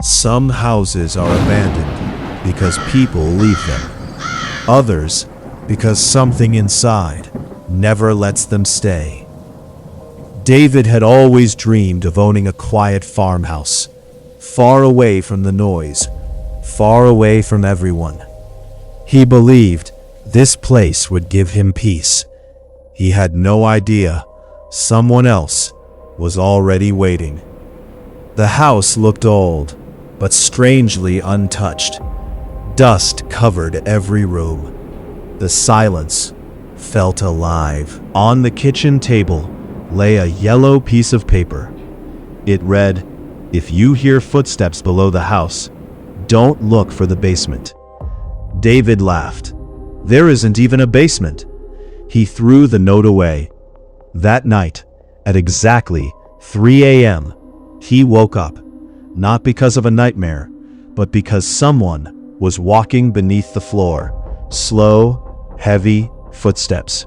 Some houses are abandoned because people leave them. Others because something inside never lets them stay. David had always dreamed of owning a quiet farmhouse, far away from the noise, far away from everyone. He believed this place would give him peace. He had no idea someone else was already waiting. The house looked old, but strangely untouched. Dust covered every room. The silence felt alive. On the kitchen table lay a yellow piece of paper. It read, "If you hear footsteps below the house, don't look for the basement." David laughed. There isn't even a basement. He threw the note away. That night, at exactly 3 a.m., he woke up, not because of a nightmare, but because someone was walking beneath the floor. Slow, heavy footsteps,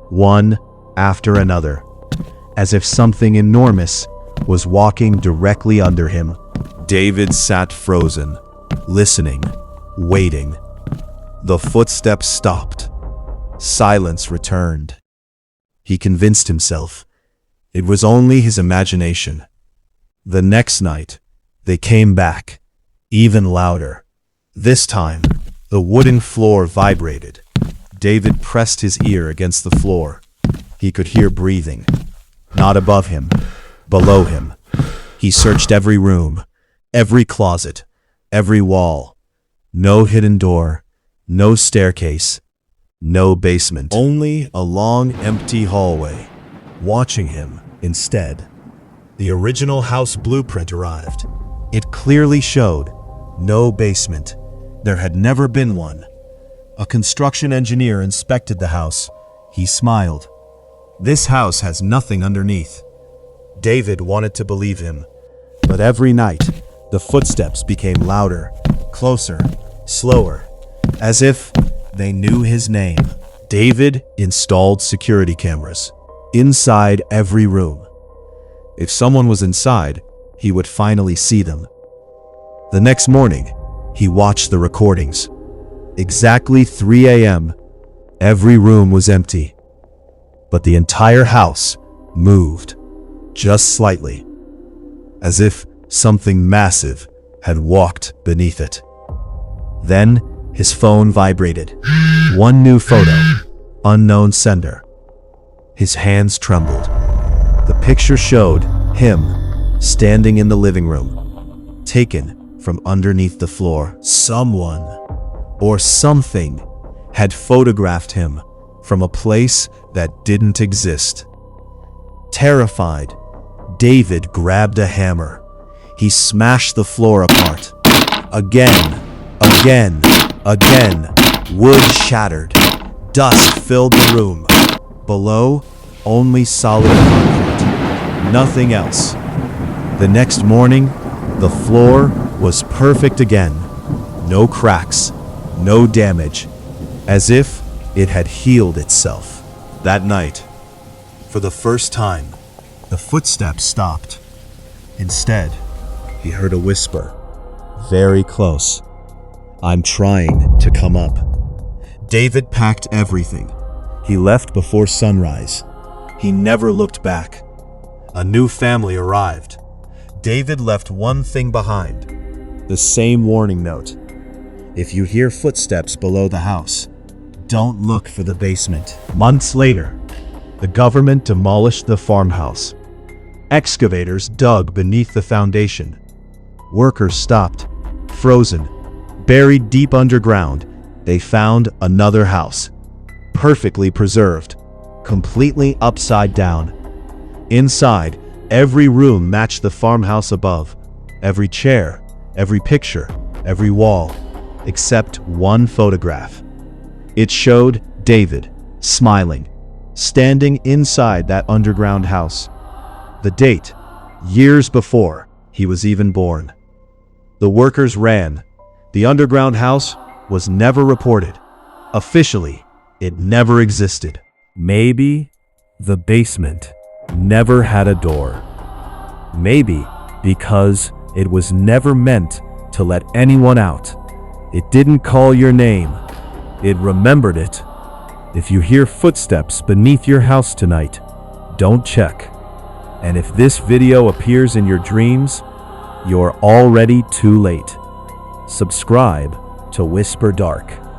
one after another, as if something enormous was walking directly under him. David sat frozen, listening, waiting. The footsteps stopped. Silence returned. He convinced himself it was only his imagination. The next night, they came back, even louder. This time, the wooden floor vibrated. David pressed his ear against the floor. He could hear breathing. Not above him, below him. He searched every room, every closet, every wall. No hidden door, no staircase, no basement. Only a long, empty hallway. Watching him, instead, the original house blueprint arrived. It clearly showed no basement. There had never been one. A construction engineer inspected the house. He smiled. This house has nothing underneath. David wanted to believe him. But every night, the footsteps became louder, closer, slower, as if they knew his name. David installed security cameras inside every room. If someone was inside, he would finally see them. The next morning, he watched the recordings. Exactly 3 a.m., every room was empty. But the entire house moved, just slightly, as if something massive had walked beneath it. Then his phone vibrated. One new photo, unknown sender. His hands trembled. The picture showed him standing in the living room, taken from underneath the floor. Someone or something had photographed him from a place that didn't exist. Terrified, David grabbed a hammer. He smashed the floor apart. Again, again, again. Wood shattered. Dust filled the room. Below, only solid concrete. Nothing else. The next morning, the floor was perfect again. No cracks, no damage, as if it had healed itself. That night, for the first time, the footsteps stopped. Instead, he heard a whisper, very close. "I'm trying to come up." David packed everything. He left before sunrise. He never looked back. A new family arrived. David left one thing behind, the same warning note. If you hear footsteps below the house, don't look for the basement. Months later, the government demolished the farmhouse. Excavators dug beneath the foundation. Workers stopped, frozen, buried deep underground. They found another house, perfectly preserved, completely upside down. Inside, every room matched the farmhouse above. Every chair, every picture, every wall, except one photograph. It showed David, smiling, standing inside that underground house. The date, years before he was even born. The workers ran. The underground house was never reported. Officially, it never existed. Maybe the basement never had a door. Maybe because It was never meant to let anyone out. It didn't call your name. It remembered it. If you hear footsteps beneath your house tonight, don't check. And if this video appears in your dreams, you're already too late. Subscribe to Whisper Dark.